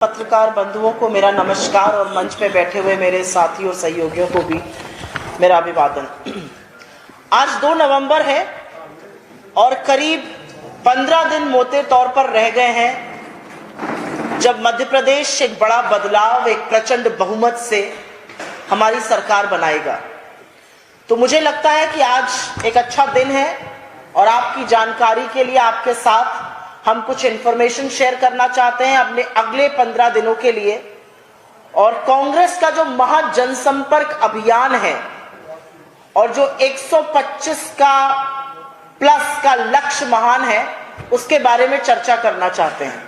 पत्रकार बंधुओं को मेरा नमस्कार और मंच पे बैठे हुए मेरे साथियों सहयोगियों को भी मेरा अभिवादन। आज 2 नवंबर है और करीब 15 दिन मोटे तौर पर रह गए हैं जब मध्य प्रदेश एक बड़ा बदलाव, एक प्रचंड बहुमत से हमारी सरकार बनाएगा। तो मुझे लगता है कि आज एक अच्छा दिन है और आपकी जानकारी के लिए आपके साथ हम कुछ इंफॉर्मेशन शेयर करना चाहते हैं अपने अगले 15 दिनों के लिए। और कांग्रेस का जो महा जनसंपर्क अभियान है और जो 125 का प्लस का लक्ष्य महान है, उसके बारे में चर्चा करना चाहते हैं,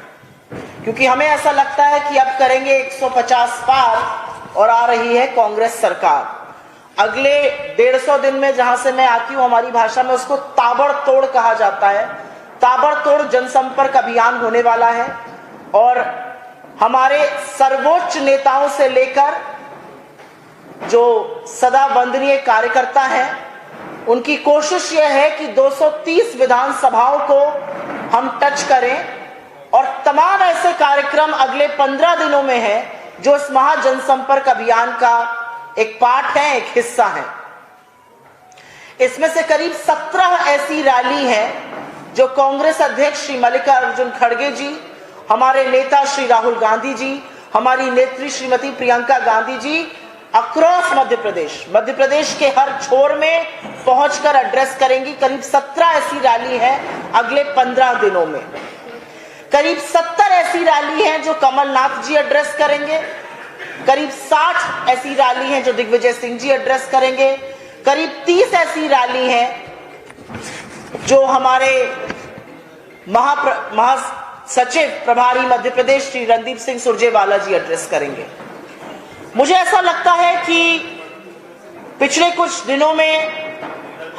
क्योंकि हमें ऐसा लगता है कि अब करेंगे 150 पार और आ रही है कांग्रेस सरकार। अगले 150 दिन में, जहां से मैं आती हूं, हमारी भाषा में उसको ताबड़तोड़ कहा जाता है। ताबड़तोड़ जनसंपर्क अभियान होने वाला है और हमारे सर्वोच्च नेताओं से लेकर जो सदा वंदनीय कार्यकर्ता हैं, उनकी कोशिश यह है कि 230 विधानसभाओं को हम टच करें और तमाम ऐसे कार्यक्रम अगले 15 दिनों में हैं जो इस महा जनसंपर्क अभियान का एक पार्ट है, एक हिस्सा है। इसमें से करीब 17 ऐसी रैली हैं जो कांग्रेस अध्यक्ष श्री मल्लिकार्जुन खड़गे जी, हमारे नेता श्री राहुल गांधी जी, हमारी नेत्री श्रीमती प्रियंका गांधी जी अक्रॉस मध्य प्रदेश के हर छोर में पहुंचकर एड्रेस करेंगी। करीब 17 ऐसी रैली है अगले 15 दिनों में। करीब 70 ऐसी रैली हैं जो कमलनाथ जी एड्रेस करेंगे। करीब 60 ऐसी रैली हैं जो दिग्विजय सिंह जी एड्रेस करेंगे। करीब 30 ऐसी रैली हैं जो हमारे महासचिव प्रभारी मध्य प्रदेश श्री रणदीप सिंह सुरजेवाला जी एड्रेस करेंगे। मुझे ऐसा लगता है कि पिछले कुछ दिनों में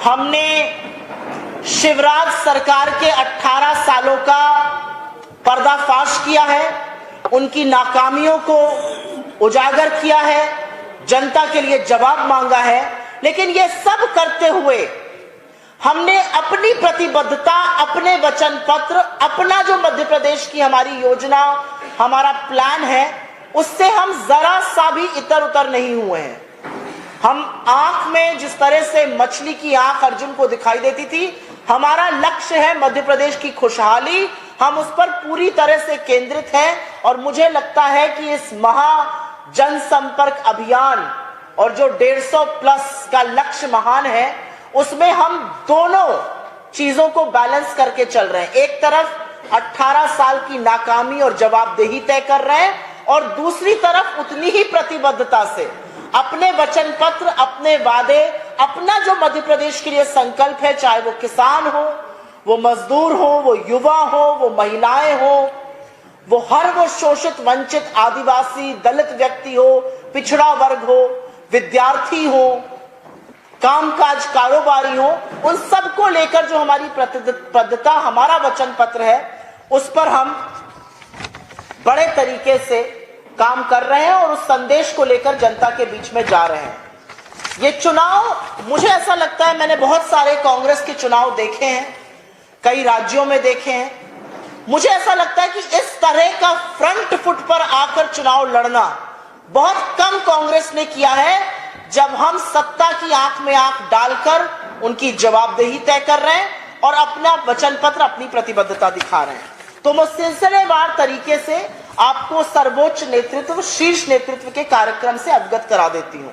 हमने शिवराज सरकार के 18 सालों का पर्दाफाश किया है, उनकी नाकामियों को उजागर किया है, जनता के लिए जवाब मांगा है। लेकिन ये सब करते हुए हमने अपनी प्रतिबद्धता, अपने वचन पत्र, अपना जो मध्य प्रदेश की हमारी योजना, हमारा प्लान है, उससे हम जरा सा भी इतर उतर नहीं हुए हैं। हम आंख में जिस तरह से मछली की आंख अर्जुन को दिखाई देती थी, हमारा लक्ष्य है मध्य प्रदेश की खुशहाली, हम उस पर पूरी तरह से केंद्रित हैं। और मुझे लगता है कि इस महा जनसंपर्क अभियान और जो 150 प्लस का लक्ष्य महान है, उसमें हम दोनों चीजों को बैलेंस करके चल रहे हैं। एक तरफ 18 साल की नाकामी और जवाबदेही तय कर रहे हैं और दूसरी तरफ उतनी ही प्रतिबद्धता से अपने वचन पत्र, अपने वादे, अपना जो मध्य प्रदेश के लिए संकल्प है, चाहे वो किसान हो, वो मजदूर हो, वो युवा हो, वो महिलाएं हो, वो शोषित वंचित आदिवासी दलित व्यक्ति हो, पिछड़ा वर्ग हो, विद्यार्थी हो, कामकाज कारोबारी हो, उन सब को लेकर जो हमारी प्रतिबद्धता, हमारा वचन पत्र है, उस पर हम बड़े तरीके से काम कर रहे हैं और उस संदेश को लेकर जनता के बीच में जा रहे हैं। ये चुनाव, मुझे ऐसा लगता है, मैंने बहुत सारे कांग्रेस के चुनाव देखे हैं, कई राज्यों में देखे हैं। मुझे ऐसा लगता है कि इस तरह का फ्रंट फुट पर आकर चुनाव लड़ना बहुत कम कांग्रेस ने किया है, जब हम सत्ता की आंख में आंख डालकर उनकी जवाबदेही तय कर रहे हैं और अपना वचन पत्र, अपनी प्रतिबद्धता दिखा रहे हैं। तो मैं सिलसिलेवार तरीके से आपको सर्वोच्च नेतृत्व, शीर्ष नेतृत्व के कार्यक्रम से अवगत करा देती हूं।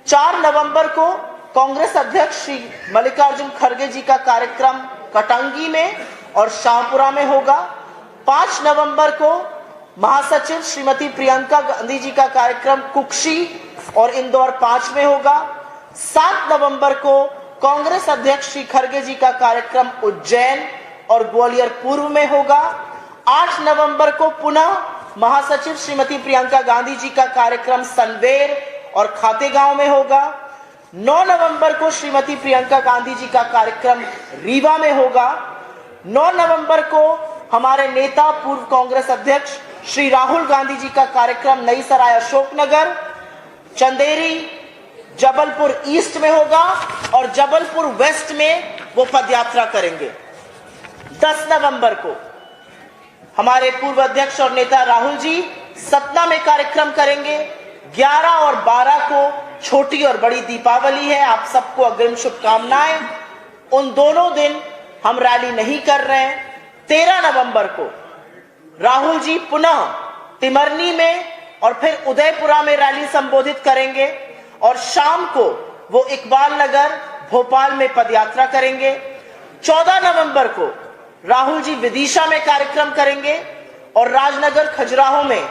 4 नवंबर को कांग्रेस अध्यक्ष श्री मल्लिकार्जुन खड़गे जी का कार्यक्रम कटंगी में और शाहपुरा में होगा। 5 नवंबर को महासचिव श्रीमती प्रियंका गांधी जी का कार्यक्रम कुक्षी और इंदौर 5 में होगा। 7 नवंबर को कांग्रेस अध्यक्ष श्री खड़गे जी का कार्यक्रम उज्जैन और ग्वालियर पूर्व में होगा। 8 नवंबर को पुनः महासचिव श्रीमती प्रियंका गांधी जी का कार्यक्रम सनवेर और खातेगांव में होगा। 9 नवंबर को श्रीमती प्रियंका गांधी जी का कार्यक्रम रीवा में होगा। 9 नवंबर को हमारे नेता, पूर्व कांग्रेस अध्यक्ष श्री राहुल गांधी जी का कार्यक्रम नई सराय अशोकनगर, चंदेरी, जबलपुर ईस्ट में होगा और जबलपुर वेस्ट में वो पदयात्रा करेंगे। 10 नवंबर को हमारे पूर्व अध्यक्ष और नेता राहुल जी सतना में कार्यक्रम करेंगे। 11 और 12 को छोटी और बड़ी दीपावली है, आप सबको अग्रिम शुभकामनाएं। उन दोनों दिन हम रैली नहीं कर रहे हैं। 13 नवंबर को राहुल जी पुनः तिमरनी में और फिर उदयपुरा में रैली संबोधित करेंगे और शाम को वो इकबाल नगर भोपाल में पदयात्रा करेंगे। 14 नवंबर को राहुल जी विदिशा में कार्यक्रम करेंगे और राजनगर खजुराहो में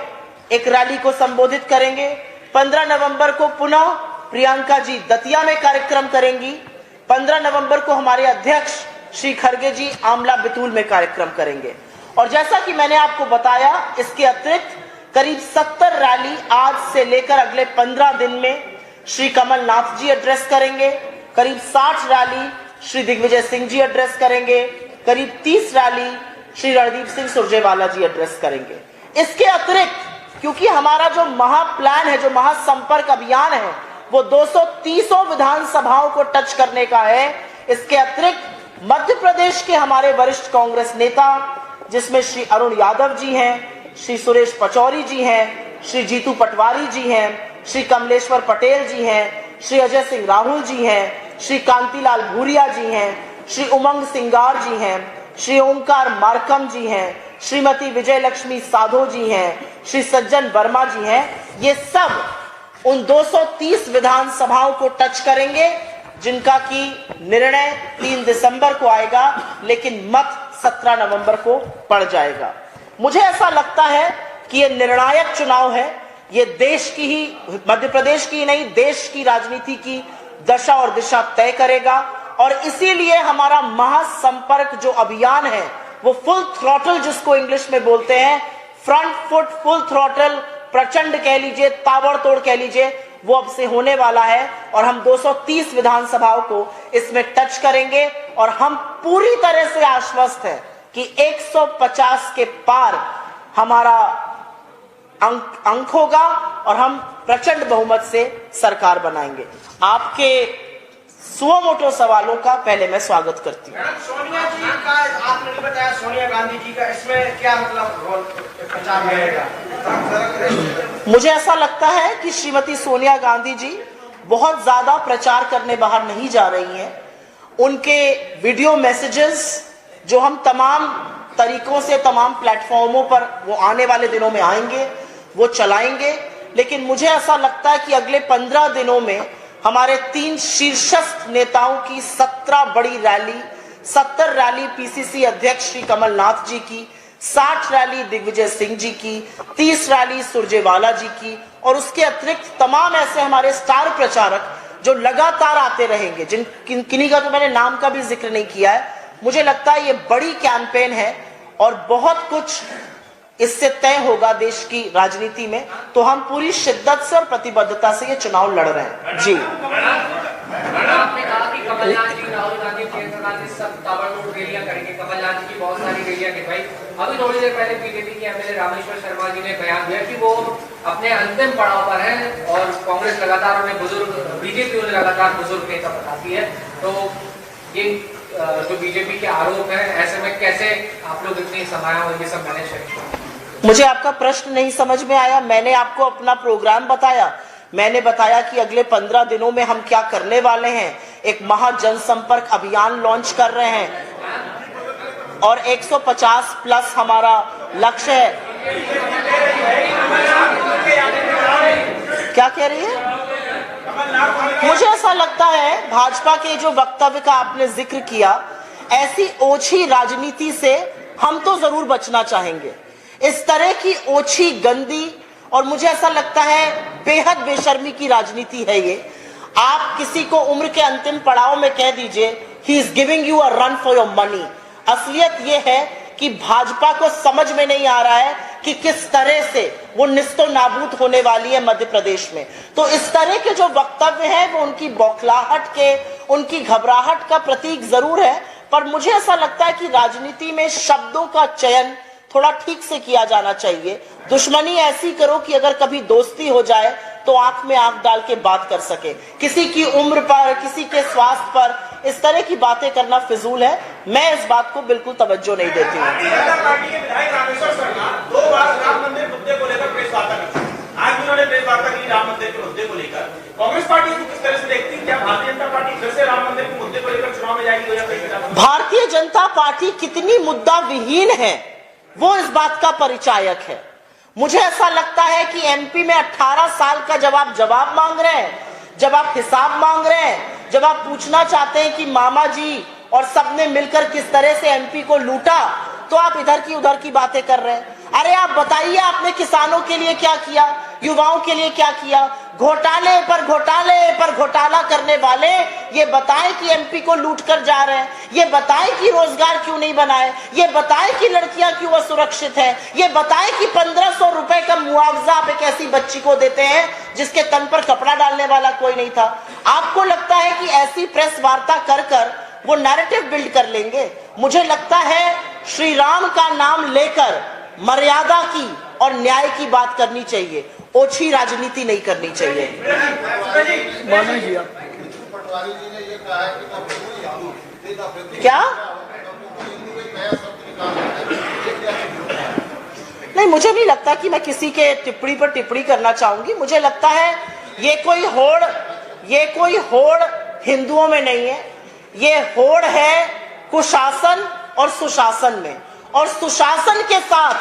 एक रैली को संबोधित करेंगे। 15 नवंबर को पुनः प्रियंका जी दतिया में कार्यक्रम करेंगी। 15 नवंबर को हमारे अध्यक्ष श्री खरगे जी आमला बितूल में कार्यक्रम करेंगे। और जैसा कि मैंने आपको बताया, इसके अतिरिक्त करीब 70 रैली आज से लेकर अगले 15 दिन में श्री कमलनाथ जी एड्रेस करेंगे। करीब 60 रैली श्री दिग्विजय सिंह जी एड्रेस करेंगे। करीब 30 रैली श्री रणदीप सिंह सुरजेवाला जी एड्रेस करेंगे। इसके अतिरिक्त क्योंकि हमारा जो महाप्लान है, जो महासंपर्क अभियान है, वो 230 विधानसभाओं को टच करने का है। इसके अतिरिक्त मध्य प्रदेश के हमारे वरिष्ठ कांग्रेस नेता, जिसमें श्री अरुण यादव जी हैं, श्री सुरेश पचौरी जी हैं, श्री जीतू पटवारी जी हैं, श्री कमलेश्वर पटेल जी हैं, श्री अजय सिंह राहुल जी हैं, श्री कांतिलाल भूरिया जी हैं, श्री उमंग सिंगार जी हैं, श्री ओंकार मार्कम जी हैं, श्रीमती विजय लक्ष्मी साधो जी हैं, श्री सज्जन वर्मा जी हैं। ये सब उन 230 विधानसभाओं को टच करेंगे, जिनका की निर्णय 3 दिसंबर को आएगा, लेकिन मत 17 नवंबर को पड़ जाएगा। मुझे ऐसा लगता है कि यह निर्णायक चुनाव है। ये देश की ही, मध्य प्रदेश की नहीं, देश की राजनीति की दशा और दिशा तय करेगा। और इसीलिए हमारा महासंपर्क जो अभियान है, वो फुल थ्रॉटल, जिसको इंग्लिश में बोलते हैं, फ्रंट फुट फुल थ्रॉटल, प्रचंड कह लीजिए, ताबड़तोड़ कह लीजिए, वो अब से होने वाला है। और हम 230 विधानसभाओं को इसमें टच करेंगे और हम पूरी तरह से आश्वस्त हैं कि 150 के पार हमारा अंक होगा और हम प्रचंड बहुमत से सरकार बनाएंगे। आपके सुओ मोटो सवालों का पहले मैं स्वागत करती हूँ। सोनिया जी का आपने नहीं बताया, सोनिया गांधी जी का इसमें क्या मतलब रोल प्रचार रहेगा? मुझे ऐसा लगता है कि श्रीमती सोनिया गांधी जी बहुत ज्यादा प्रचार करने बाहर नहीं जा रही हैं। उनके वीडियो मैसेजेस जो हम तमाम तरीकों से, तमाम प्लेटफॉर्मों पर वो आने वाले दिनों में आएंगे, वो चलाएंगे। लेकिन मुझे ऐसा लगता है कि अगले 15 दिनों में हमारे 3 शीर्षस्थ नेताओं की 17 बड़ी रैली, 70 रैली पीसीसी अध्यक्ष श्री कमलनाथ जी की, 60 रैली दिग्विजय सिंह जी की, 30 रैली सुरजेवाला जी की, और उसके अतिरिक्त तमाम ऐसे हमारे स्टार प्रचारक जो लगातार आते रहेंगे, किन्हीं का तो मैंने नाम का भी जिक्र नहीं किया है। मुझे लगता है ये बड़ी कैंपेन है और बहुत कुछ इससे तय होगा देश की राजनीति में। तो हम पूरी शिद्दत से और प्रतिबद्धता से ये चुनाव लड़ रहे हैं। जी, आपने कहा कि कमलनाथ जी, राहुल गांधी, प्रियंका गांधी सब ताबड़तोड़ रैलियां करेंगे। कमलनाथ जी की बहुत सारी रैलियां गिरवाई। अभी थोड़ी देर पहले बीजेपी के एमएलए रामेश्वर शर्मा जी ने बयान दिया कि वो अपने अंतिम पड़ाव पर है और कांग्रेस लगातार उन्हें बीजेपी उन्हें लगातार बुजुर्ग नेता बताती है। तो ये जो बीजेपी के आरोप है, ऐसे में कैसे आप लोग इतनी समाया और ये सब मैनेज करेंगे? मुझे आपका प्रश्न नहीं समझ में आया। मैंने आपको अपना प्रोग्राम बताया। मैंने बताया कि अगले 15 दिनों में हम क्या करने वाले हैं। एक महा जनसंपर्क अभियान लॉन्च कर रहे हैं और 150 प्लस हमारा लक्ष्य है। क्या कह रही है? मुझे ऐसा लगता है भाजपा के जो वक्तव्य का आपने जिक्र किया, ऐसी ओछी राजनीति से हम तो जरूर बचना चाहेंगे। इस तरह की ओछी, गंदी और मुझे ऐसा लगता है बेहद बेशर्मी की राजनीति है ये। आप किसी को उम्र के अंतिम पड़ाव में कह दीजिए he is giving you a run for your money. असलियत ये है कि भाजपा को समझ में नहीं आ रहा है कि किस तरह से वो निस्तो नाबूद होने वाली है मध्य प्रदेश में। तो इस तरह के जो वक्तव्य हैं वो उनकी बौखलाहट के, उनकी घबराहट का प्रतीक जरूर है। पर मुझे ऐसा लगता है कि राजनीति में शब्दों का चयन थोड़ा ठीक से किया जाना चाहिए। दुश्मनी ऐसी करो कि अगर कभी दोस्ती हो जाए तो आंख में आंख डाल के बात कर सके। किसी की उम्र पर, किसी के स्वास्थ्य पर, इस तरह की बातें करना फिजूल है। मैं इस बात को बिल्कुल तवज्जो नहीं देती हूँ। भारतीय जनता पार्टी के विधायक रामेश्वर शर्मा 2 बार राम मंदिर मुद्दे को लेकर प्रेस वार्ता की। आज उन्होंने प्रेस वार्ता की राम मंदिर के मुद्दे को लेकर। कांग्रेस पार्टी को किस तरह से देखती है? क्या भारतीय जनता पार्टी फिर से राम मंदिर के मुद्दे को लेकर चुनाव में जाएगी 2023? भारतीय जनता पार्टी कितनी मुद्दा विहीन है वो इस बात का परिचायक है। मुझे ऐसा लगता है कि एमपी में 18 साल का जवाब मांग रहे हैं, जब आप हिसाब मांग रहे हैं, जब आप पूछना चाहते हैं कि मामा जी और सबने मिलकर किस तरह से एमपी को लूटा, तो आप इधर की उधर की बातें कर रहे हैं। अरे आप बताइए, आपने किसानों के लिए क्या किया, युवाओं के लिए क्या किया? घोटाले पर घोटाला करने वाले ये बताएं कि एमपी को लूट कर जा रहे हैं, ये बताएं कि रोजगार क्यों नहीं बनाए, ये बताएं कि लड़कियां क्यों असुरक्षित हैं, ये बताएं कि 1500 रुपए का मुआवजा आप एक ऐसी बच्ची को देते हैं जिसके तन पर कपड़ा डालने वाला कोई नहीं था। आपको लगता है कि ऐसी प्रेस वार्ता कर वो नैरेटिव बिल्ड कर लेंगे? मुझे लगता है श्री राम का नाम लेकर मर्यादा की और न्याय की बात करनी चाहिए, ओछी राजनीति नहीं करनी चाहिए। क्या नहीं, मुझे नहीं लगता कि मैं किसी के टिप्पणी पर टिप्पणी करना चाहूंगी। मुझे लगता है ये कोई होड़ हिंदुओं में नहीं है, ये होड़ है कुशासन और सुशासन में। और सुशासन के साथ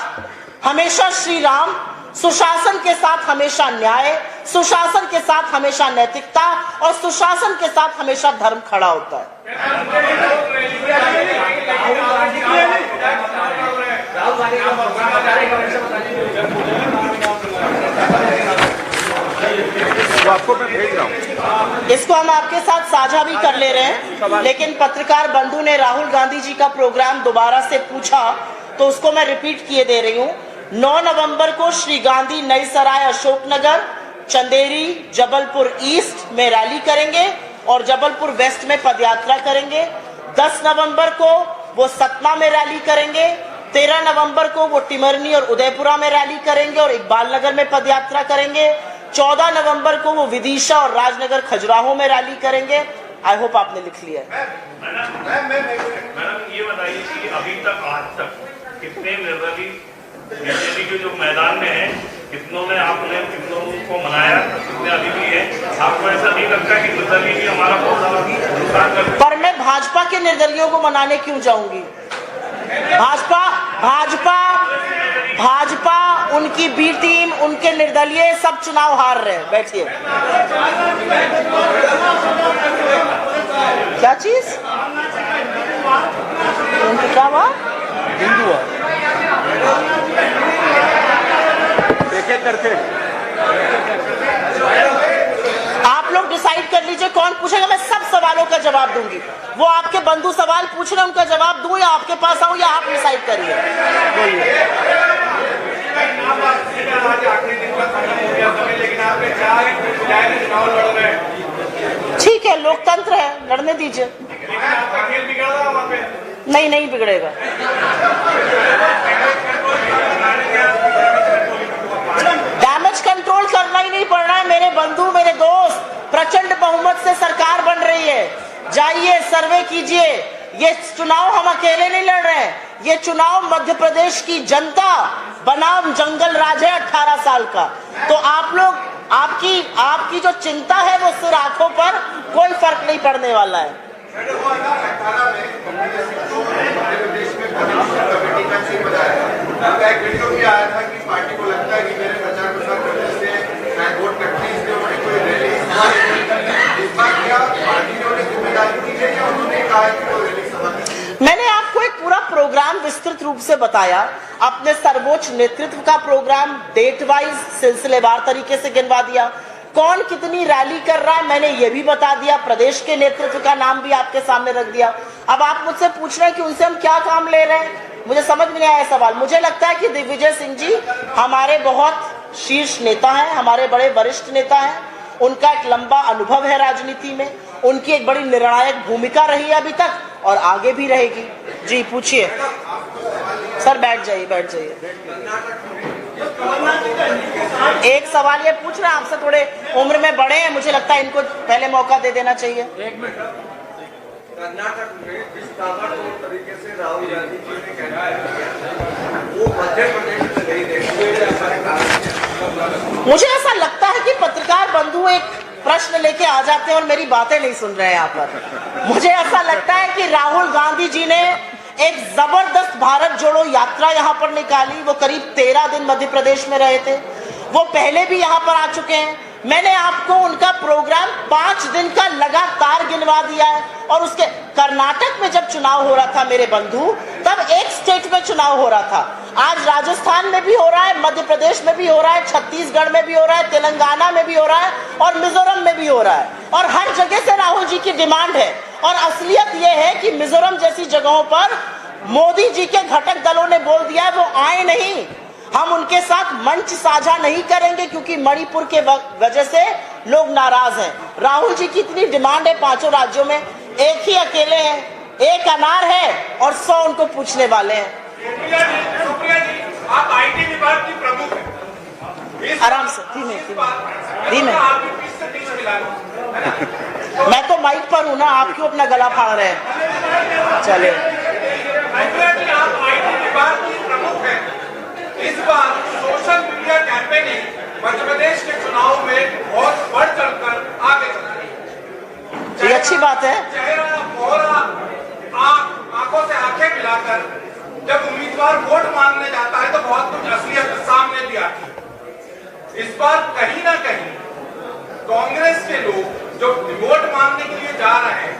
हमेशा श्री राम, सुशासन के साथ हमेशा न्याय, सुशासन के साथ हमेशा नैतिकता और सुशासन के साथ हमेशा धर्म खड़ा होता है। आपको मैं भेज रहा हूं। इसको हम आपके साथ साझा भी कर ले रहे हैं, लेकिन पत्रकार बंधु ने राहुल गांधी जी का प्रोग्राम दोबारा से पूछा तो उसको मैं रिपीट किए दे रही हूँ। 9 नवंबर को श्री गांधी नई सराय, अशोकनगर, चंदेरी, जबलपुर ईस्ट में रैली करेंगे और जबलपुर वेस्ट में पदयात्रा करेंगे। 10 नवंबर को वो सतना में रैली करेंगे। 13 नवंबर को वो टिमरनी और उदयपुरा में रैली करेंगे और इकबाल नगर में पदयात्रा करेंगे। 14 नवंबर को वो विदिशा और राजनगर, खजुराहो में रैली करेंगे। आई होप आपने लिख लिया। मैडम ये बताइए कि अभी तक आज तक कितने निर्दलीय के जो मैदान में है, कितनों को मनाया, कितने अभी भी है? आपको ऐसा नहीं लगता कि निर्दलीय भी हमारा बहुत ज्यादा नुकसान करते? पर मैं भाजपा के निर्दलियों को मनाने क्यों जाऊंगी? भाजपा उनकी बी टीम, उनके निर्दलीय सब चुनाव हार रहे हैं। बैठिए। क्या चीज? उनकी क्या बात? हिंदू एक करके आप लोग डिसाइड कर लीजिए कौन पूछेगा। मैं सब सवालों का जवाब दूंगी। वो आपके बंधु सवाल पूछ रहे हैं, उनका जवाब दूं या आपके पास आऊं, या आप डिसाइड करिए। बोलिए। ठीक है, लोकतंत्र है, लड़ने दीजिए। नहीं बिगड़ेगा। डैमेज कंट्रोल करना ही नहीं पड़ रहा है मेरे बंधु, मेरे दोस्त। प्रचंड बहुमत से सरकार बन रही है। जाइए, सर्वे कीजिए। ये चुनाव हम अकेले नहीं लड़ रहे हैं, ये चुनाव मध्य प्रदेश की जनता बनाम जंगल राज है 18 साल का। तो आप लोग, आपकी जो चिंता है वो सिर्फ आंखों पर, कोई फर्क नहीं पड़ने वाला है। पार्टी को लगता है कि मेरे प्रचार प्रसार करने से वोट कटने, इसलिए उन्होंने कोई रैली इस बार क्या पार्टी ने उन्हें जिम्मेदारी दी है या उन्होंने कहा कि कोई रैली सभा? मैंने आपको एक पूरा प्रोग्राम विस्तृत रूप से बताया, अपने सर्वोच्च नेतृत्व का प्रोग्राम डेट वाइज सिलसिलेवार तरीके से गिनवा दिया। कौन कितनी रैली कर रहा है मैंने ये भी बता दिया। प्रदेश के नेतृत्व का नाम भी आपके सामने रख दिया। अब आप मुझसे पूछ रहे हैं कि उनसे हम क्या काम ले रहे हैं। मुझे समझ में नहीं आया सवाल। मुझे लगता है कि दिग्विजय सिंह जी हमारे बहुत शीर्ष नेता हैं, हमारे बड़े वरिष्ठ नेता हैं। उनका एक लंबा अनुभव है राजनीति में, उनकी एक बड़ी निर्णायक भूमिका रही है अभी तक और आगे भी रहेगी। जी पूछिए सर। बैठ जाइए। एक सवाल ये पूछ रहे हैं, आपसे थोड़े उम्र में बड़े हैं, मुझे लगता है इनको पहले मौका दे देना चाहिए। कर्नाटक में जिस ताबड़तोड़ तरीके से राहुल गांधी जी ने कैंपेन किया वो मध्य प्रदेश में नहीं देखा। मुझे ऐसा लगता है कि पत्रकार बंधु एक प्रश्न लेके आ जाते हैं और मेरी बातें नहीं सुन रहे हैं यहाँ पर। मुझे ऐसा लगता है कि राहुल गांधी जी ने एक जबरदस्त भारत जोड़ो यात्रा यहाँ पर निकाली। वो करीब 13 दिन मध्य प्रदेश में रहे थे। वो पहले भी यहाँ पर आ चुके हैं। मैंने आपको उनका प्रोग्राम 5 दिन का लगातार गिनवा दिया है। और उसके कर्नाटक में जब चुनाव हो रहा था मेरे बंधु, तब एक स्टेट में चुनाव हो रहा था। आज राजस्थान में भी हो रहा है, मध्य प्रदेश में भी हो रहा है, छत्तीसगढ़ में भी हो रहा है, तेलंगाना में भी हो रहा है और मिजोरम में भी हो रहा है। और हर जगह से राहुल जी की डिमांड है। और असलियत यह है कि मिजोरम जैसी जगहों पर मोदी जी के घटक दलों ने बोल दिया है वो आए नहीं, हम उनके साथ मंच साझा नहीं करेंगे, क्योंकि मणिपुर के वजह से लोग नाराज हैं। राहुल जी की इतनी डिमांड है 5 राज्यों में, एक ही अकेले हैं, एक अनार है और 100 उनको पूछने वाले हैं। सुप्रिया जी, आप आईटी विभाग की प्रमुख हैं। आराम से, धीमे। मैं तो माइक पर हूं ना, आप क्यों अपना गला फाड़ रहे हैं? चले, आप आईटी विभाग की प्रमुख हैं। इस बार social media campaigning Madhya Pradesh के चुनाव में बहुत बढ़ चढ़कर आगे चल रही है। ये अच्छी बात है। चेहरा मोहरा आंखों से आंखें मिलाकर जब उम्मीदवार वोट मांगने जाता है तो बहुत कुछ असलियत सामने भी आती है। इस बार कहीं ना कहीं कांग्रेस के लोग जो वोट मांगने के लिए जा रहे हैं,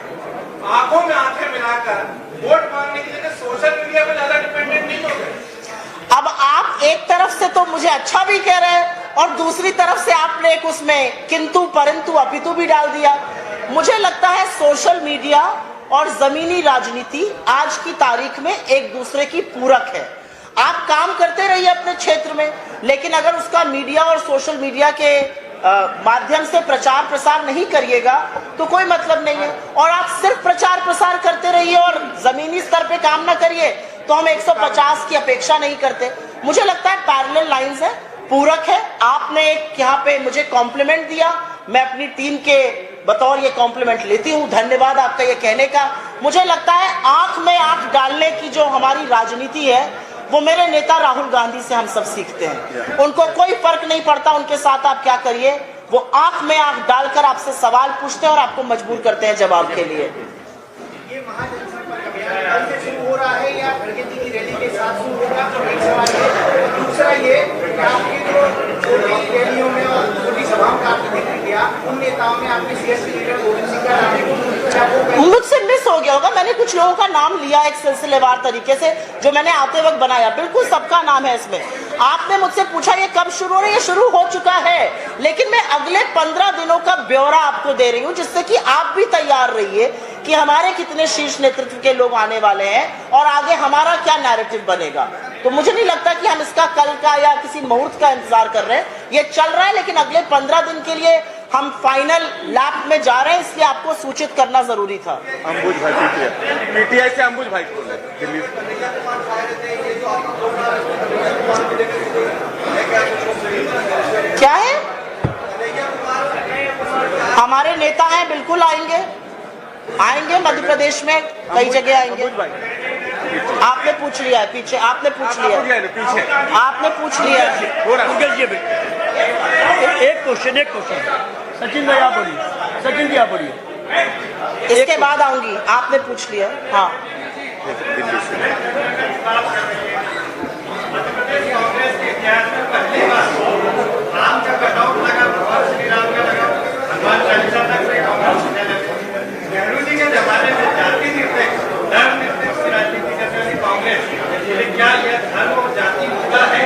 आंखों में आंखें मिलाकर वोट मांगने के लिए सोशल मीडिया पे ज्यादा डिपेंडेंट नहीं हो गए। अब आप एक तरफ से तो मुझे अच्छा भी कह रहे हैं और दूसरी तरफ से आपने एक उसमें किंतु परंतु अपितु भी डाल दिया। मुझे लगता है सोशल मीडिया और जमीनी राजनीति आज की तारीख में एक दूसरे की पूरक है। आप काम करते रहिए अपने क्षेत्र में, लेकिन अगर उसका मीडिया और सोशल मीडिया के माध्यम से प्रचार प्रसार नहीं करिएगा तो कोई मतलब नहीं है। और आप सिर्फ प्रचार प्रसार करते रहिए और जमीनी स्तर पे काम ना करिए तो हम 150 की अपेक्षा नहीं करते। मुझे लगता है पैरेलल लाइंस है, पूरक है। आपने एक यहाँ पे मुझे कॉम्प्लीमेंट दिया, मैं अपनी टीम के बतौर ये कॉम्प्लीमेंट लेती हूँ। धन्यवाद आपका ये कहने का। मुझे लगता है आंख में आंख डालने की जो हमारी राजनीति है वो मेरे नेता राहुल गांधी से हम सब सीखते हैं। उनको कोई फर्क नहीं पड़ता उनके साथ आप क्या करिए, वो आंख में आंख डालकर आपसे सवाल पूछते हैं और आपको मजबूर करते हैं जवाब के लिए। ये महाजनसंपर्क अभियान कल से शुरू हो रहा है या प्रगति की रैली के साथ शुरू होगा? एक सवाल है। दूसरा ये कि आपकी जो छोटी रैलियों में और छोटी सभाओं का आपने जिक्र किया, उन नेताओं में आपने सीएसपी लीडर गोविंद सिंह का नाम मुझसे मिस हो गया होगा। मैंने कुछ लोगों का नाम लिया एक सिलसिलेवार तरीके से, जो मैंने आते वक्त बनाया। बिल्कुल सबका नाम है इसमें। आपने मुझसे पूछा ये कब शुरू हो रहा है, ये शुरू हो चुका है, लेकिन मैं अगले 15 दिनों का ब्यौरा आपको दे रही हूँ, जिससे कि आप भी तैयार रहिए कि हमारे कितने शीर्ष नेतृत्व के लोग आने वाले हैं और आगे हमारा क्या नैरेटिव बनेगा। तो मुझे नहीं लगता कि हम इसका कल का या किसी मुहूर्त का इंतजार कर रहे हैं। ये चल रहा है, लेकिन अगले 15 दिन के लिए हम फाइनल लैप में जा रहे हैं, इसलिए आपको सूचित करना जरूरी था। अंबुज भाई पीटीआई से अंबुज भाई बोल रहे दिल्ली क्या है? हमारे नेता हैं, बिल्कुल आएंगे मध्य प्रदेश में कई जगह आएंगे। आपने पूछ लिया है पीछे, आपने पूछ लिया है पीछे, आपने पूछ लिया है। एक क्वेश्चन सचिन भाई आप बोलिए, सचिन जी आप बोलिए। इसके बाद आऊंगी, आपने पूछ लिया। हाँ, नेहरू जी के जमाने में जाति निरपेक्ष धर्म निरपेक्ष राजनीति करने वाली कांग्रेस, क्या यह धर्म और जाति मुद्दा है?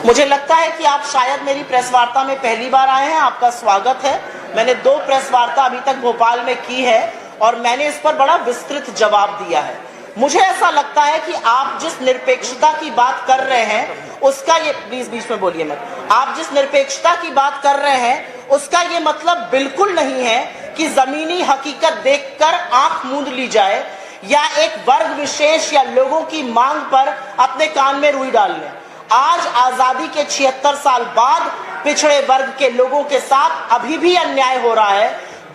मुझे लगता है कि आप शायद मेरी प्रेस वार्ता में पहली बार आए हैं। आपका स्वागत है। मैंने 2 प्रेस वार्ता अभी तक भोपाल में की है और मैंने इस पर बड़ा विस्तृत जवाब दिया है। मुझे ऐसा लगता है कि आप जिस निरपेक्षता की बात कर रहे हैं उसका ये, प्लीज बीच में बोलिए मत, आप जिस निरपेक्षता की बात कर रहे हैं उसका ये मतलब बिल्कुल नहीं है कि जमीनी हकीकत देखकर आंख मूंद ली जाए या एक वर्ग विशेष या लोगों की मांग पर अपने कान में रुई डाल लें। आज आजादी के 76 साल बाद पिछड़े वर्ग के लोगों के साथ अभी भी अन्याय हो रहा है।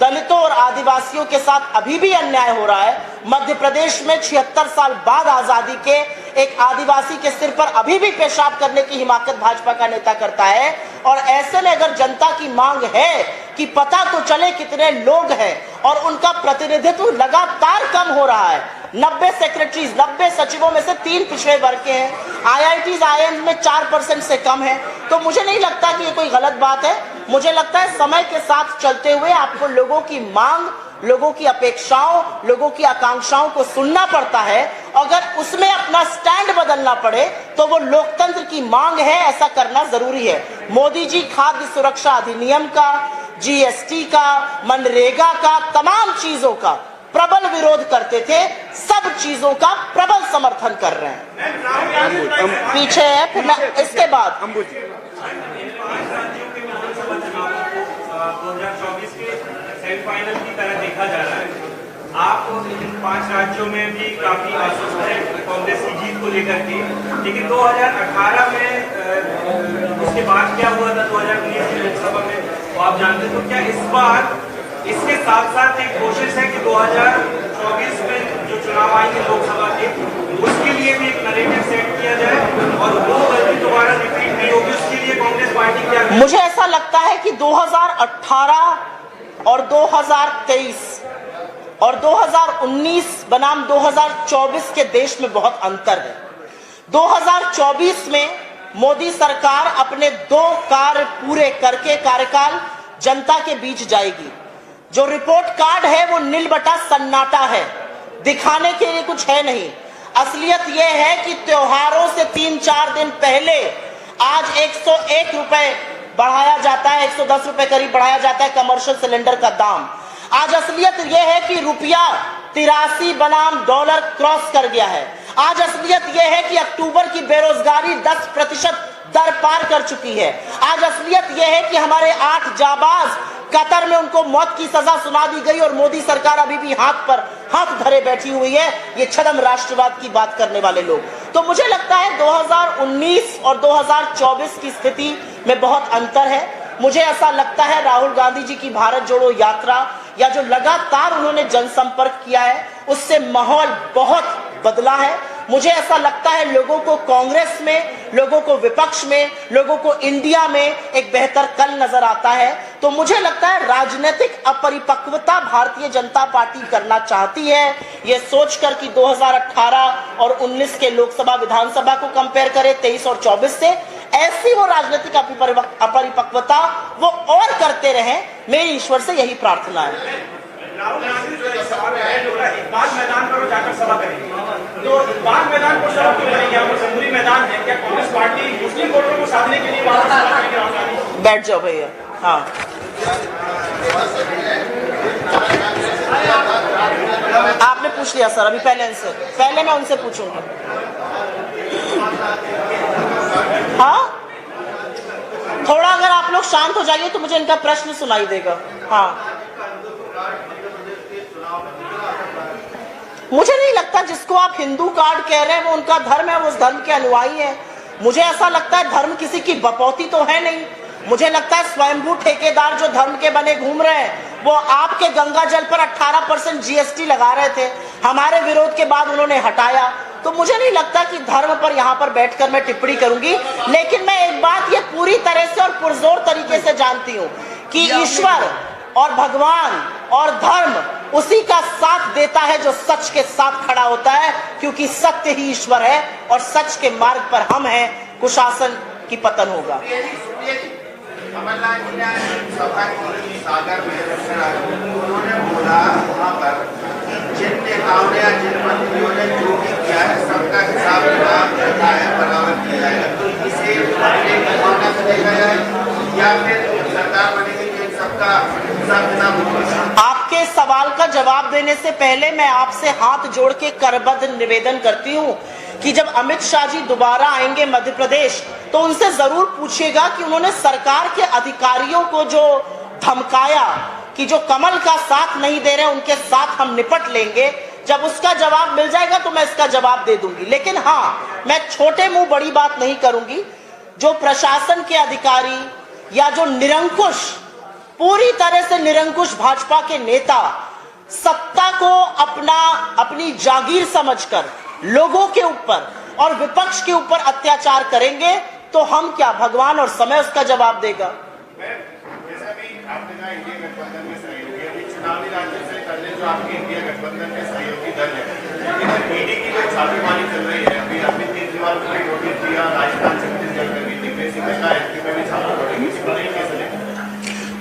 दलितों और आदिवासियों के साथ अभी भी अन्याय हो रहा है। मध्य प्रदेश में 76 साल बाद आजादी के एक आदिवासी के सिर पर अभी भी पेशाब करने की हिमाकत भाजपा का नेता करता है। और ऐसे में अगर जनता की मांग है कि पता तो चले कितने लोग हैं और उनका प्रतिनिधित्व लगातार कम हो रहा है, 90 सेक्रेटरीज 90 सचिवों में से 3 पिछड़े वर्ग के हैं, IITs IIMs में 4% से कम है, तो मुझे नहीं लगता कि ये कोई गलत बात है। मुझे लगता है समय के साथ चलते हुए आपको लोगों की मांग, लोगों की अपेक्षाओं, लोगों की आकांक्षाओं को सुनना पड़ता है। अगर उसमें अपना स्टैंड बदलना पड़े तो वो लोकतंत्र की मांग है, ऐसा करना जरूरी है। मोदी जी खाद्य सुरक्षा अधिनियम का, GST का, मनरेगा का, तमाम चीजों का प्रबल विरोध करते थे, सब चीजों का प्रबल समर्थन कर रहे हैं। पीछे है फिर इसके बाद 2024 के सेमीफाइनल की तरह देखा जा रहा है। आप इन 5 राज्यों में भी काफी आश्वस्त है कांग्रेस की जीत को लेकर के, लेकिन 2018 में उसके बाद क्या हुआ था 2019 की लोकसभा में, तो आप जानते तो क्या इस बार इसके साथ साथ एक कोशिश है कि 2024 में जो चुनाव आएंगे लोकसभा के, उसके लिए भी एक नैरेटिव सेट किया जाए और वो गलती दोबारा रिपीट नहीं होगी, उसके लिए कांग्रेस पार्टी क्या? मुझे ऐसा लगता है कि 2018 और 2023 और 2019 बनाम 2024 के देश में बहुत अंतर है। 2024 में मोदी सरकार अपने 2 कार्य पूरे करके कार्यकाल जनता के बीच जाएगी। जो रिपोर्ट कार्ड है वो नील बटा सन्नाटा है, दिखाने के लिए कुछ है नहीं। असलियत यह है कि त्योहारों से 3-4 दिन पहले आज 101 रुपए बढ़ाया जाता है, 110 रुपए करीब बढ़ाया जाता है कमर्शियल सिलेंडर का दाम। आज असलियत यह है कि रुपया 83 बनाम डॉलर क्रॉस कर गया है। आज असलियत यह है कि अक्टूबर की बेरोजगारी 10% दर पार कर चुकी है। आज असलियत यह है कि हमारे 8 जाबाज कतर में उनको मौत की सजा सुना दी गई और मोदी सरकार अभी भी हाथ पर हाथ धरे बैठी हुई है, ये छद्म राष्ट्रवाद की बात करने वाले लोग। तो मुझे लगता है 2019 और 2024 की स्थिति में बहुत अंतर है। मुझे ऐसा लगता है राहुल गांधी जी की भारत जोड़ो यात्रा या जो लगातार उन्होंने जनसंपर्क किया है, उससे माहौल बहुत बदला है। मुझे ऐसा लगता है लोगों को कांग्रेस में, लोगों को विपक्ष में, लोगों को इंडिया में एक बेहतर कल नजर आता है। तो मुझे लगता है राजनीतिक अपरिपक्वता भारतीय जनता पार्टी करना चाहती है, यह सोचकर कि 2018 और 19 के लोकसभा विधानसभा को कंपेयर करें 23 और 24 से, ऐसी वो राजनीतिक अपरिपक्वता वो और करते रहे। मेरी ईश्वर से यही प्रार्थना है। राहुल गांधी जो सवाल है, इकबाल मैदान पर वो जाकर सभा करेंगे, तो इकबाल मैदान पर सभा क्यों करेंगे? यहाँ पर जमहूरी मैदान है, क्या कांग्रेस पार्टी मुस्लिम वोटरों को साधने के लिए वहां सभा करेंगे राहुल गांधी? बैठ जाओ भैया। हाँ, आपने पूछ लिया सर, अभी पहले मैं उनसे पूछूंगा। हाँ, थोड़ा अगर आप लोग शांत हो जाइए तो मुझे इनका प्रश्न सुनाई देगा। हाँ, मुझे नहीं लगता जिसको आप हिंदू कार्ड कह रहे हैं वो उनका धर्म है, वो उस धर्म के अनुयायी है। मुझे ऐसा लगता है धर्म किसी की बपौती तो है नहीं। मुझे लगता है स्वयंभू ठेकेदार जो धर्म के बने घूम रहे हैं वो आपके गंगा जल पर 18% GST लगा रहे थे, हमारे विरोध के बाद उन्होंने हटाया। तो मुझे नहीं लगता कि धर्म पर यहाँ पर बैठकर मैं टिप्पणी करूंगी, लेकिन मैं एक बात ये पूरी तरह से और पुरजोर तरीके से जानती हूँ कि ईश्वर और भगवान और धर्म उसी का साथ देता है जो सच के साथ खड़ा होता है, क्योंकि सत्य ही ईश्वर है और सच के मार्ग पर हम हैं। कुशासन की पतन होगा। कमलनाथ जी ने सभा की सागर में उन्होंने बोला वहाँ पर जिन नेताओं ने या जिन मंत्रियों ने जो भी किया है सबका हिसाब किताब रहता है, बराबर किया जाएगा। तो इसे एक भावना से देखा जाए या फिर सरकार बनेगी तो सबका हिसाब किताब होगा? आपके सवाल का जवाब देने से पहले मैं आपसे हाथ जोड़ के करबद्ध निवेदन करती हूँ कि जब अमित शाह जी दोबारा आएंगे मध्य प्रदेश तो उनसे जरूर पूछिएगा कि उन्होंने सरकार के अधिकारियों को जो धमकाया कि जो कमल का साथ नहीं दे रहे उनके साथ हम निपट लेंगे, जब उसका जवाब मिल जाएगा तो मैं इसका जवाब दे दूंगी। लेकिन हाँ, मैं छोटे मुंह बड़ी बात नहीं करूंगी। जो प्रशासन के अधिकारी या जो निरंकुश पूरी तरह से निरंकुश भाजपा के नेता सत्ता को अपनी जागीर समझकर लोगों के ऊपर और विपक्ष के ऊपर अत्याचार करेंगे तो हम क्या, भगवान और समय उसका जवाब देगा। वैसे भी आपने कहा इंडिया गठबंधन में सहयोगी, अभी चुनावी राज्यों से पहले जो आपके इंडिया गठबंधन के सहयोगी दल है, इधर ईडी की जो छापेमारी चल रही है, अभी अरविंद केजरीवाल को भी नोटिस दिया, राजस्थान छत्तीसगढ़ में भी, दिग्विजय सिंह ने कहा एमपी में भी छापा पड़ेगी, इस पर कैसे लेंगे?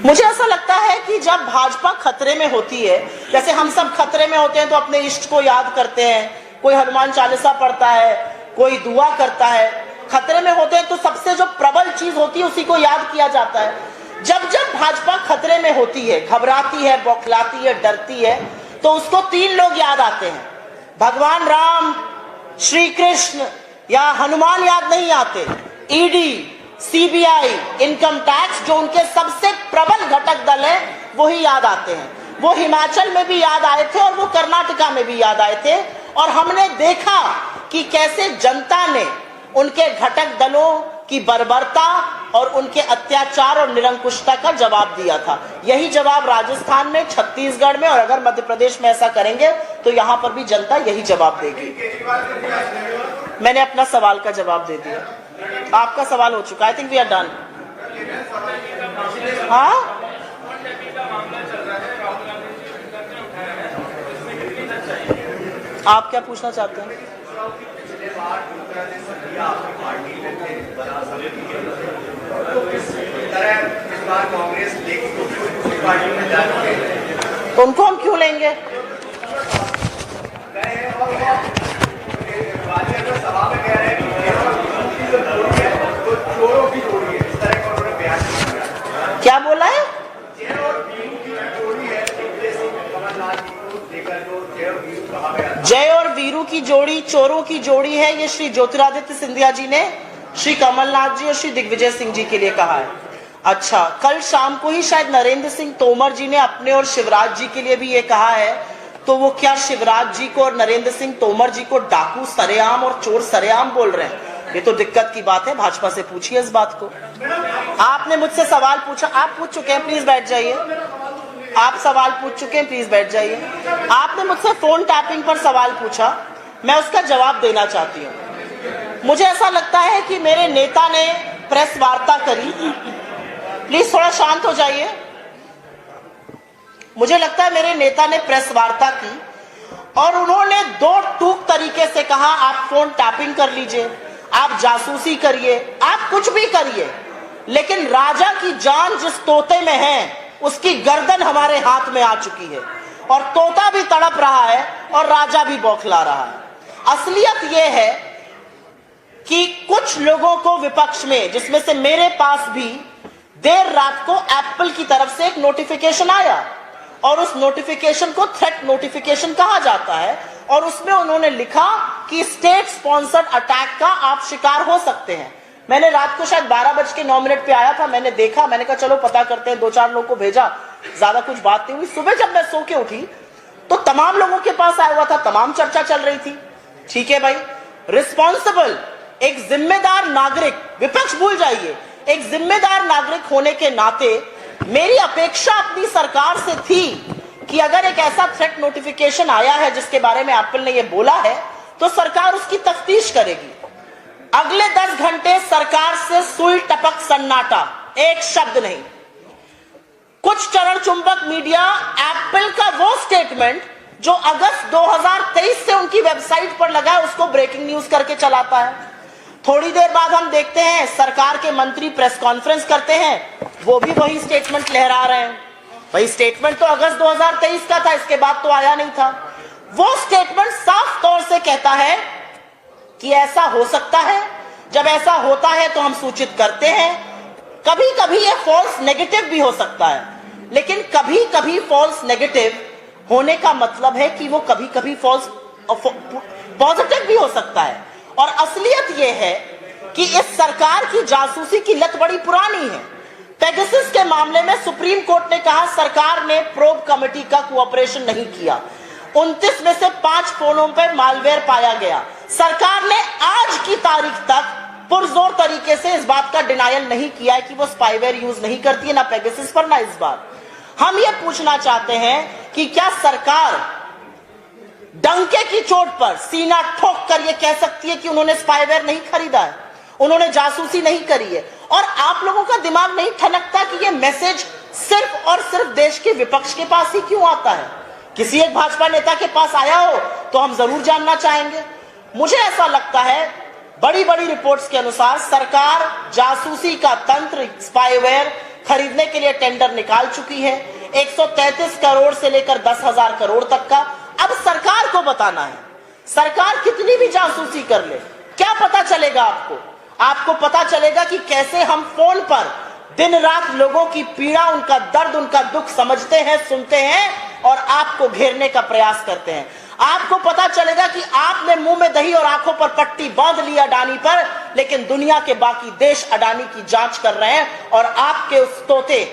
मुझे ऐसा लगता है कि जब भाजपा खतरे में होती है, जैसे हम सब खतरे में होते हैं तो अपने इष्ट को याद करते हैं, कोई हनुमान चालीसा पढ़ता है, कोई दुआ करता है। खतरे में होते हैं तो सबसे जो प्रबल चीज होती है उसी को याद किया जाता है। जब जब भाजपा खतरे में होती है, घबराती है, बौखलाती है, डरती है, तो उसको 3 लोग याद आते हैं, भगवान राम, श्री कृष्ण या हनुमान याद नहीं आते। ईडी, सीबीआई, इनकम टैक्स, जो उनके सबसे प्रबल घटक दल है, वही याद आते हैं। वो हिमाचल में भी याद आए थे और वो कर्नाटका में भी याद आए थे, और हमने देखा कि कैसे जनता ने उनके घटक दलों की बर्बरता और उनके अत्याचार और निरंकुशता का जवाब दिया था। यही जवाब राजस्थान में, छत्तीसगढ़ में, और अगर मध्य प्रदेश में ऐसा करेंगे तो यहां पर भी जनता यही जवाब देगी। मैंने अपना सवाल का जवाब दे दिया, आपका सवाल हो चुका। I think we are done. हाँ, आप क्या पूछना चाहते हैं? तो उनको हम क्यों लेंगे? क्या बोला है? जय और वीरू की जोड़ी चोरों की जोड़ी है, ये श्री ज्योतिरादित्य सिंधिया जी ने श्री कमलनाथ जी और श्री दिग्विजय सिंह जी के लिए कहा है। अच्छा, कल शाम को ही शायद नरेंद्र सिंह तोमर जी ने अपने और शिवराज जी के लिए भी ये कहा है, तो वो क्या शिवराज जी को और नरेंद्र सिंह तोमर जी को डाकू सरेआम और चोर सरेआम बोल रहे हैं? ये तो दिक्कत की बात है, भाजपा से पूछिए इस बात को। आपने मुझसे सवाल पूछा, आप पूछ चुके हैं, प्लीज बैठ जाइए। आप सवाल पूछ चुके हैं, प्लीज बैठ जाइए। आपने मुझसे फोन टैपिंग पर सवाल पूछा, मैं उसका जवाब देना चाहती हूँ। मुझे ऐसा लगता है कि मेरे नेता ने प्रेस वार्ता करी, प्लीज थोड़ा शांत हो जाइए। मुझे लगता है मेरे नेता ने प्रेस वार्ता की और उन्होंने 2 टूक तरीके से कहा, आप फोन टैपिंग कर लीजिए, आप जासूसी करिए, आप कुछ भी करिए, लेकिन राजा की जान जिस तोते में है उसकी गर्दन हमारे हाथ में आ चुकी है, और तोता भी तड़प रहा है और राजा भी बौखला रहा है। असलियत यह है कि कुछ लोगों को विपक्ष में, जिसमें से मेरे पास भी, देर रात को एप्पल की तरफ से एक नोटिफिकेशन आया और उस नोटिफिकेशन को थ्रेट नोटिफिकेशन कहा जाता है, और उसमें उन्होंने लिखा कि स्टेट स्पॉन्सर्ड अटैक का आप शिकार हो सकते हैं। मैंने रात को शायद 12:09 पे आया था, मैंने देखा, मैंने कहा चलो पता करते हैं, 2-4 लोगों को भेजा, ज्यादा कुछ बात नहीं हुई। सुबह जब मैं सो के उठी तो तमाम लोगों के पास आया हुआ था, तमाम चर्चा चल रही थी। ठीक है भाई, रिस्पॉन्सिबल, एक जिम्मेदार नागरिक, विपक्ष भूल जाइए, एक जिम्मेदार नागरिक होने के नाते मेरी अपेक्षा अपनी सरकार से थी कि अगर एक ऐसा थ्रेट नोटिफिकेशन आया है जिसके बारे में एप्पल ने यह बोला है, तो सरकार उसकी तफ्तीश करेगी। अगले 10 घंटे सरकार से सुई टपक सन्नाटा, एक शब्द नहीं। कुछ चरण चुंबक मीडिया एप्पल का वो स्टेटमेंट जो अगस्त 2023 से उनकी वेबसाइट पर लगा है उसको ब्रेकिंग न्यूज करके चलाता है। थोड़ी देर बाद हम देखते हैं सरकार के मंत्री प्रेस कॉन्फ्रेंस करते हैं, वो भी वही स्टेटमेंट लहरा रहे हैं। वही स्टेटमेंट तो अगस्त 2023 का था, इसके बाद तो आया नहीं था। वो स्टेटमेंट साफ तौर से कहता है कि ऐसा हो सकता है, जब ऐसा होता है तो हम सूचित करते हैं। कभी कभी ये फॉल्स नेगेटिव भी हो सकता है, लेकिन कभी कभी फॉल्स नेगेटिव होने का मतलब है कि वो कभी कभी फॉल्स पॉजिटिव भी हो सकता है। और असलियत ये है कि इस सरकार की जासूसी की लत बड़ी पुरानी है। पेगासस के मामले में सुप्रीम कोर्ट ने कहा सरकार ने प्रोब कमेटी का कोऑपरेशन नहीं किया। 29 में से 5 फोनों पर मालवेयर पाया गया। सरकार ने आज की तारीख तक पुरजोर तरीके से इस बात का डिनायल नहीं किया है कि वो स्पाईवेयर यूज नहीं करती है, ना पेगासस पर ना इस बार। हम ये पूछना चाहते हैं कि क्या सरकार डंके की चोट पर सीना ठोक कर यह कह सकती है कि उन्होंने स्पाईवेयर नहीं खरीदा है, उन्होंने जासूसी नहीं करी है? और आप लोगों का दिमाग नहीं ठनकता कि यह मैसेज सिर्फ और सिर्फ देश के विपक्ष के पास ही क्यों आता है? किसी एक भाजपा नेता के पास आया हो तो हम जरूर जानना चाहेंगे। मुझे ऐसा लगता है, बड़ी बड़ी रिपोर्ट्स के अनुसार सरकार जासूसी का तंत्र, स्पाईवेयर खरीदने के लिए टेंडर निकाल चुकी है, 133 करोड़ से लेकर 10,000 करोड़ तक का। अब सरकार को बताना है, सरकार कितनी भी जासूसी कर ले, क्या पता चलेगा आपको? आपको पता चलेगा कि कैसे हम फोन पर दिन रात लोगों की पीड़ा, उनका दर्द, उनका दुख समझते हैं, सुनते हैं और आपको घेरने का प्रयास करते हैं। आपको पता चलेगा कि आपने मुंह में दही और आंखों पर पट्टी बांध ली अडानी पर, लेकिन दुनिया के बाकी देश अडानी की जांच कर रहे हैं और आपके उस तोते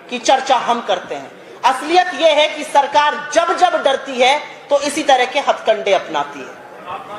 की चर्चा हम करते हैं। असलियत यह है कि सरकार जब जब डरती है तो इसी तरह के हथकंडे अपनाती है।